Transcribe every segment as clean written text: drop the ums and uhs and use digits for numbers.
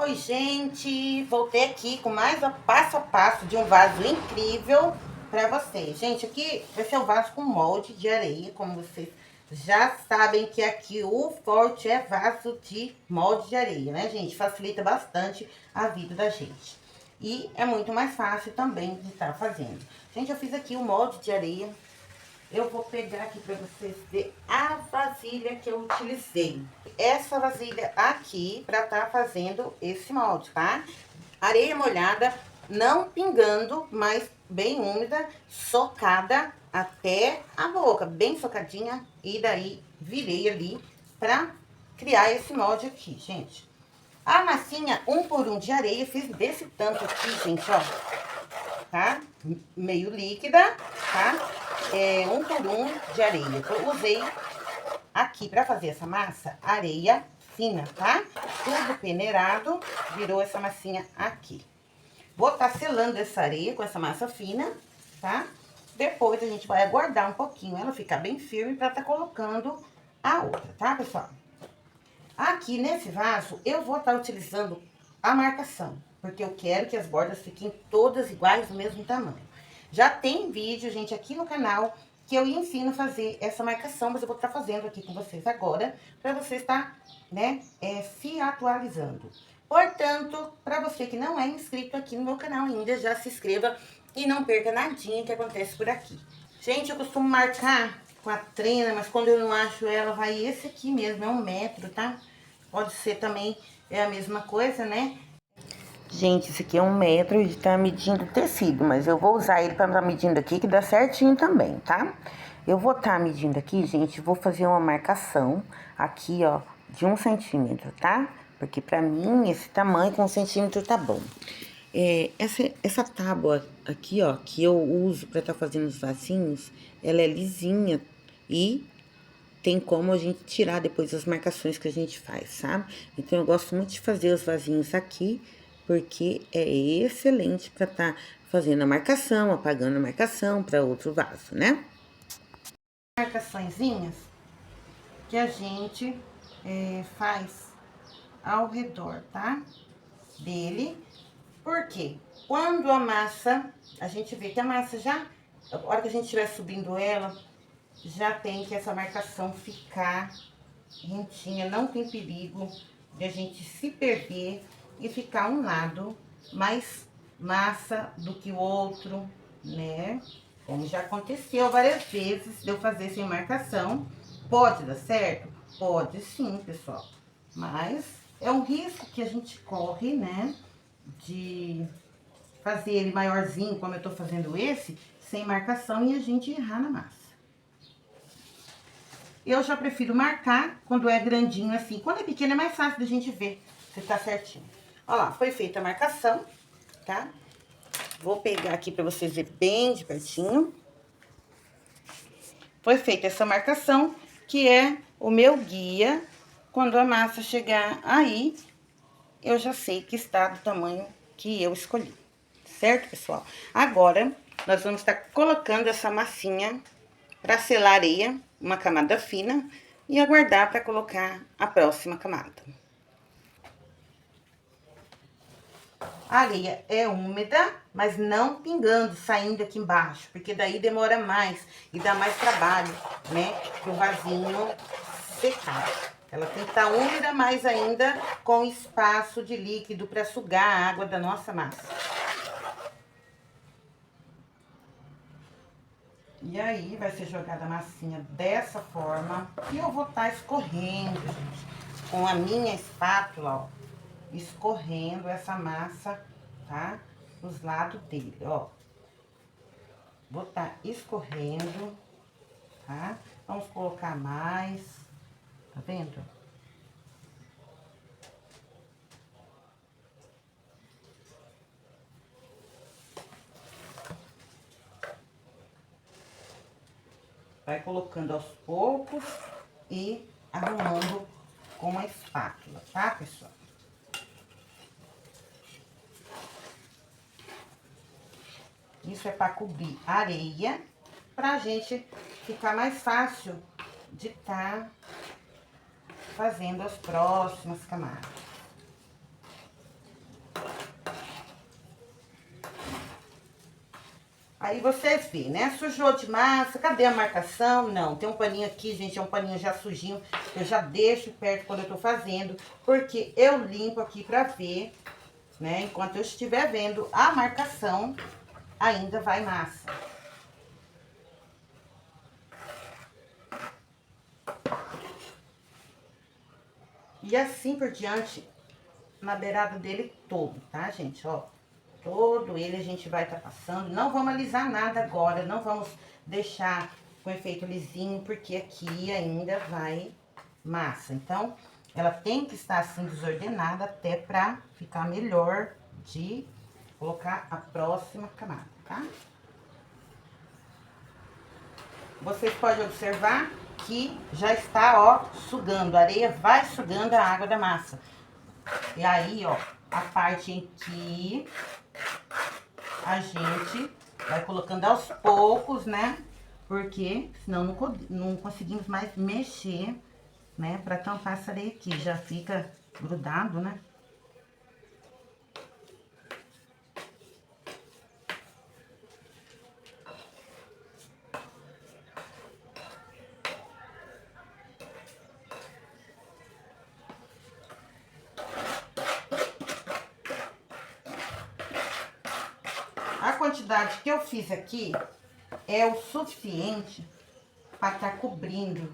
Oi, gente! Voltei aqui com mais um passo a passo de um vaso incrível para vocês. Gente, aqui vai ser um vaso com molde de areia, como vocês já sabem que aqui o forte é vaso de molde de areia, né, gente? Facilita bastante a vida da gente. E é muito mais fácil também de estar fazendo. Gente, eu fiz aqui o molde de areia. Eu vou pegar aqui para vocês verem a vasilha que eu utilizei. Essa vasilha aqui para estar fazendo esse molde, tá? Areia molhada, não pingando, mas bem úmida, socada até a boca, bem socadinha. E daí virei ali para criar esse molde aqui, gente. A massinha 1 por 1 de areia, fiz desse tanto aqui, gente, ó. Tá? Meio líquida, tá? 1 por 1 de areia. Eu usei aqui para fazer essa massa, areia fina, tá? Tudo peneirado, virou essa massinha aqui. Vou estar selando essa areia com essa massa fina, tá? Depois a gente vai aguardar um pouquinho ela ficar bem firme para estar colocando a outra, tá, pessoal? Aqui nesse vaso, eu vou estar utilizando a marcação, porque eu quero que as bordas fiquem todas iguais, do mesmo tamanho. Já tem vídeo, gente, aqui no canal, que eu ensino a fazer essa marcação, mas eu vou estar fazendo aqui com vocês agora, para você estar, né, se atualizando. Portanto, para você que não é inscrito aqui no meu canal ainda, já se inscreva e não perca nadinha que acontece por aqui. Gente, eu costumo marcar com a trena, mas quando eu não acho ela, vai esse aqui mesmo, é 1 metro, tá? Pode ser também, é a mesma coisa, né? Gente, esse aqui é 1 metro e tá medindo tecido, mas eu vou usar ele pra estar medindo aqui, que dá certinho também, tá? Eu vou estar medindo aqui, gente, vou fazer uma marcação aqui, ó, de 1 centímetro, tá? Porque pra mim, esse tamanho com 1 centímetro tá bom. Essa tábua aqui, ó, que eu uso pra estar fazendo os vasinhos, ela é lisinha e tem como a gente tirar depois as marcações que a gente faz, sabe? Então, eu gosto muito de fazer os vasinhos aqui, porque é excelente para estar fazendo a marcação, apagando a marcação para outro vaso, né? Marcaçõezinhas que a gente faz ao redor, tá? Dele. Por quê? Quando a massa, a gente vê que a massa já, a hora que a gente estiver subindo ela, já tem que essa marcação ficar rentinha, não tem perigo de a gente se perder e ficar um lado mais massa do que o outro, né? Como já aconteceu várias vezes de eu fazer sem marcação. Pode dar certo? Pode sim, pessoal. Mas é um risco que a gente corre, né? De fazer ele maiorzinho, como eu tô fazendo esse, sem marcação e a gente errar na massa. Eu já prefiro marcar quando é grandinho assim. Quando é pequeno é mais fácil da gente ver se tá certinho. Ó lá, foi feita a marcação, tá? Vou pegar aqui pra vocês verem bem de pertinho. Foi feita essa marcação, que é o meu guia. Quando a massa chegar aí, eu já sei que está do tamanho que eu escolhi. Certo, pessoal? Agora, nós vamos estar colocando essa massinha para selar a areia, uma camada fina, e aguardar para colocar a próxima camada. A areia é úmida, mas não pingando, saindo aqui embaixo, porque daí demora mais e dá mais trabalho, né, pro vasinho secar. Ela tem que estar úmida, mas ainda com espaço de líquido para sugar a água da nossa massa. E aí, vai ser jogada a massinha dessa forma. E eu vou estar escorrendo, gente, com a minha espátula, ó. Escorrendo essa massa, tá? Dos lados dele, ó. Vou estar escorrendo, tá? Vamos colocar mais. Tá vendo? Vai colocando aos poucos e arrumando com a espátula, tá, pessoal? Isso é para cobrir a areia, pra gente ficar mais fácil de estar fazendo as próximas camadas. Aí vocês veem, né? Sujou de massa, cadê a marcação? Não, tem um paninho aqui, gente, é um paninho já sujinho. Eu já deixo perto quando eu tô fazendo, porque eu limpo aqui pra ver, né? Enquanto eu estiver vendo a marcação, ainda vai massa. E assim por diante, na beirada dele todo, tá, gente? Ó, todo ele a gente vai tá passando. Não vamos alisar nada agora, não vamos deixar com efeito lisinho, porque aqui ainda vai massa. Então, ela tem que estar assim desordenada até pra ficar melhor de colocar a próxima camada, tá? Vocês podem observar que já está, ó, sugando. A areia vai sugando a água da massa. E aí, ó, a parte em que a gente vai colocando aos poucos, né? Porque senão não conseguimos mais mexer, né? Pra tampar essa areia aqui. Já fica grudado, né? A quantidade que eu fiz aqui é o suficiente para estar cobrindo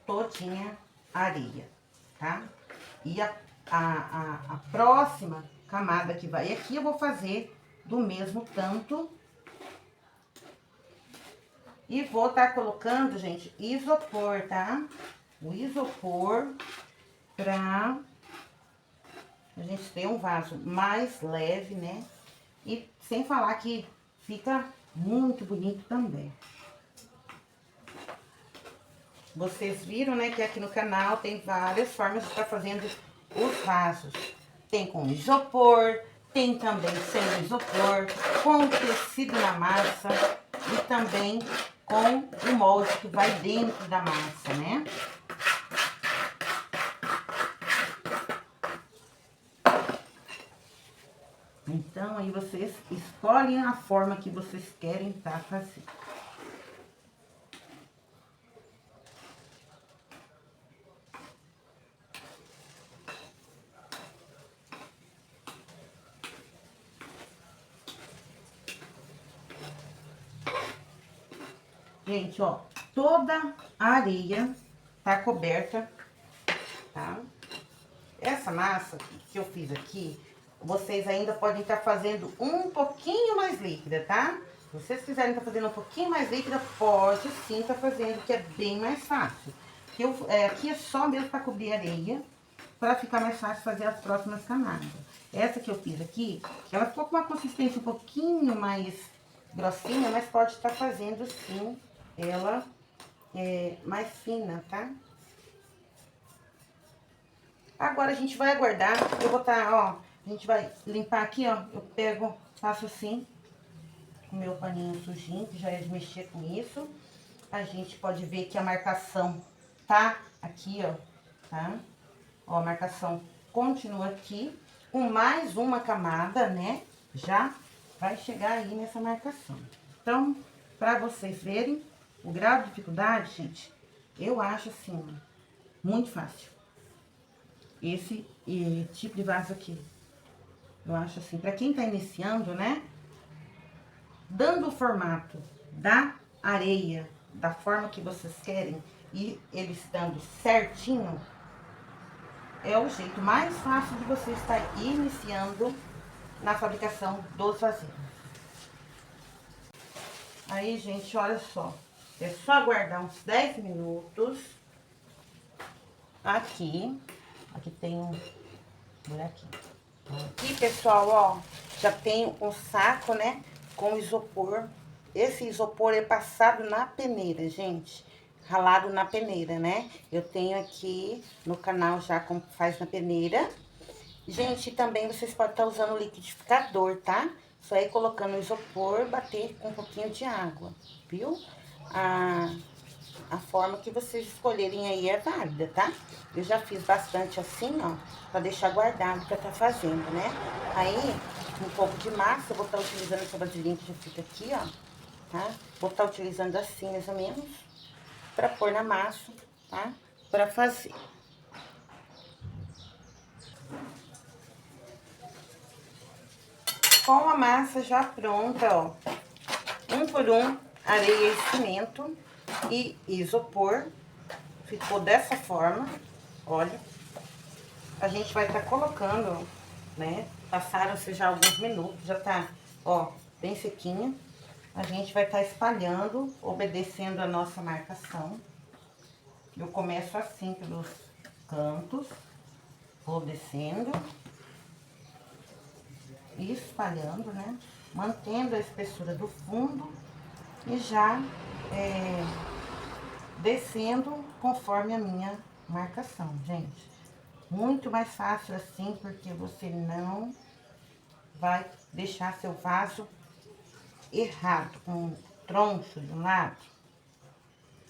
todinha a areia, tá? E a próxima camada que vai aqui, eu vou fazer do mesmo tanto. E vou estar colocando, gente, isopor, tá? O isopor pra a gente ter um vaso mais leve, né? E sem falar que fica muito bonito também. Vocês viram, né, que aqui no canal tem várias formas de estar fazendo os vasos. Tem com isopor, tem também sem isopor, com tecido na massa e também com o molde que vai dentro da massa, né? Então, aí vocês escolhem a forma que vocês querem estar fazendo. Gente, ó, toda a areia tá coberta, tá? Essa massa que eu fiz aqui, vocês ainda podem estar fazendo um pouquinho mais líquida, tá? Se vocês quiserem estar fazendo um pouquinho mais líquida, pode sim estar fazendo, que é bem mais fácil. Aqui é só mesmo para cobrir a areia, para ficar mais fácil fazer as próximas camadas. Essa que eu fiz aqui, ela ficou com uma consistência um pouquinho mais grossinha, mas pode estar fazendo sim ela mais fina, tá? Agora a gente vai aguardar, eu vou botar, ó, a gente vai limpar aqui, ó, eu pego, faço assim, com o meu paninho sujinho, que já é de mexer com isso. A gente pode ver que a marcação tá aqui, ó, tá? Ó, a marcação continua aqui, com mais uma camada, né, já vai chegar aí nessa marcação. Então, pra vocês verem o grau de dificuldade, gente, eu acho assim, muito fácil. Esse tipo de vaso aqui. Eu acho assim, pra quem tá iniciando, né? Dando o formato da areia, da forma que vocês querem, e ele estando certinho, é o jeito mais fácil de você estar iniciando na fabricação dos vasinhos. Aí, gente, olha só. É só aguardar uns 10 minutos. Aqui tem um buraquinho. Aqui, pessoal, ó, já tem um saco, né, com isopor. Esse isopor é passado na peneira, gente, ralado na peneira, né? Eu tenho aqui no canal já como faz na peneira. Gente, também vocês podem estar usando o liquidificador, tá? Só ir colocando o isopor, bater com um pouquinho de água, viu? A forma que vocês escolherem aí é válida, tá? Eu já fiz bastante assim, ó, pra deixar guardado pra tá fazendo, né? Aí, um pouco de massa. Eu vou estar utilizando essa vasilhinha que já fica aqui, ó, tá? Vou estar utilizando assim, mais ou menos, pra pôr na massa, tá? Pra fazer. Com a massa já pronta, ó, um por um, areia e cimento e isopor. Ficou dessa forma, olha. A gente vai estar colocando, né? Passaram-se já alguns minutos, já tá, ó, bem sequinha. A gente vai estar espalhando, obedecendo a nossa marcação. Eu começo assim pelos cantos, vou descendo e espalhando, né? Mantendo a espessura do fundo e já descendo conforme a minha marcação, gente. Muito mais fácil assim, porque você não vai deixar seu vaso errado, com um troncho de um lado.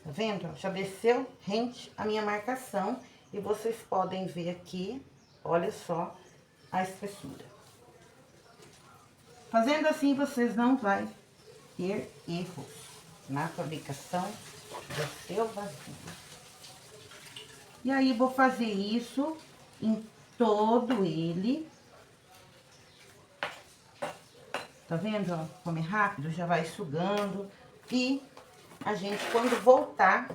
Tá vendo? Já desceu rente a minha marcação e vocês podem ver aqui, olha só a espessura. Fazendo assim, vocês não vão ter erros na fabricação do seu vasinho. E aí, vou fazer isso em todo ele. Tá vendo, ó? Como é rápido, já vai sugando. E a gente, quando voltar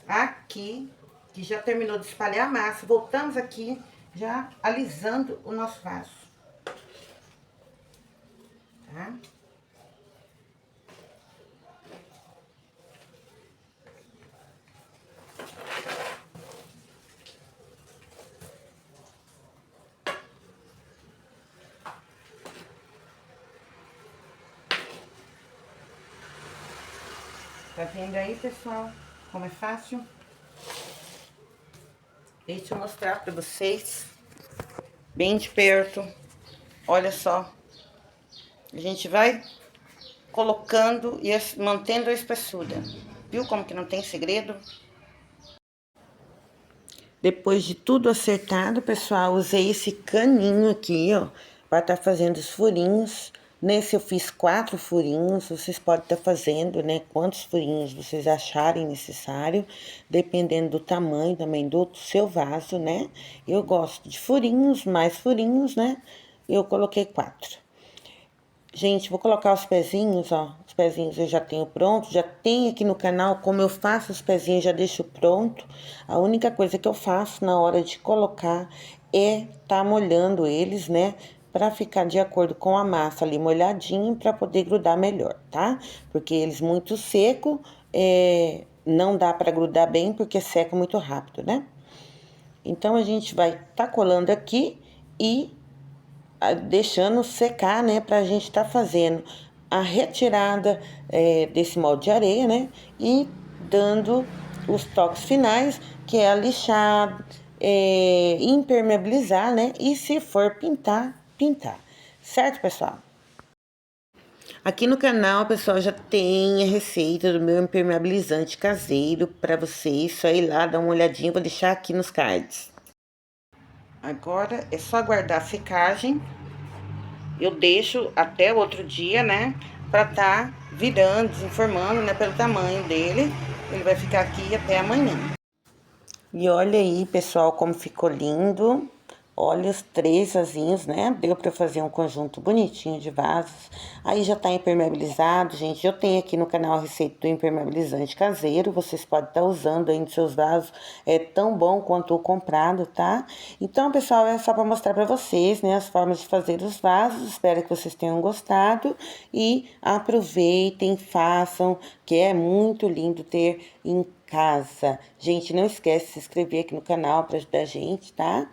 aqui, que já terminou de espalhar a massa, voltamos aqui, já alisando o nosso vaso. Tá? Tá vendo aí, pessoal, como é fácil? Deixa eu mostrar pra vocês, bem de perto. Olha só. A gente vai colocando e mantendo a espessura. Viu como que não tem segredo? Depois de tudo acertado, pessoal, usei esse caninho aqui, ó, para estar fazendo os furinhos. Nesse eu fiz 4 furinhos, vocês podem estar fazendo, né, quantos furinhos vocês acharem necessário, dependendo do tamanho também do seu vaso, né? Eu gosto de furinhos, mais furinhos, né? Eu coloquei 4. Gente, vou colocar os pezinhos, ó. Os pezinhos eu já tenho pronto. Já tem aqui no canal como eu faço os pezinhos, já deixo pronto. A única coisa que eu faço na hora de colocar é tá molhando eles, né? Pra ficar de acordo com a massa ali molhadinho, pra poder grudar melhor, tá? Porque eles muito seco, não dá pra grudar bem, porque seca muito rápido, né? Então, a gente vai tá colando aqui e deixando secar, né, pra gente tá fazendo a retirada desse molde de areia, né, e dando os toques finais, que é a lixar, impermeabilizar, né, e se for pintar, pintar. Certo, pessoal? Aqui no canal, pessoal, já tem a receita do meu impermeabilizante caseiro para vocês. Só ir lá, dar uma olhadinha, vou deixar aqui nos cards. Agora é só aguardar a secagem. Eu deixo até o outro dia, né? Pra tá virando, desenformando, né? Pelo tamanho dele. Ele vai ficar aqui até amanhã. E olha aí, pessoal, como ficou lindo. Olha os 3 vasinhos, né? Deu pra fazer um conjunto bonitinho de vasos. Aí já tá impermeabilizado, gente. Eu tenho aqui no canal a receita do impermeabilizante caseiro. Vocês podem estar usando aí nos seus vasos. É tão bom quanto o comprado, tá? Então, pessoal, é só pra mostrar pra vocês, né? As formas de fazer os vasos. Espero que vocês tenham gostado. E aproveitem, façam, que é muito lindo ter em casa. Gente, não esquece de se inscrever aqui no canal pra ajudar a gente, tá?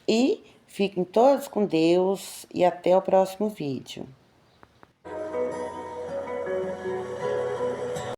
E fiquem todos com Deus e até o próximo vídeo.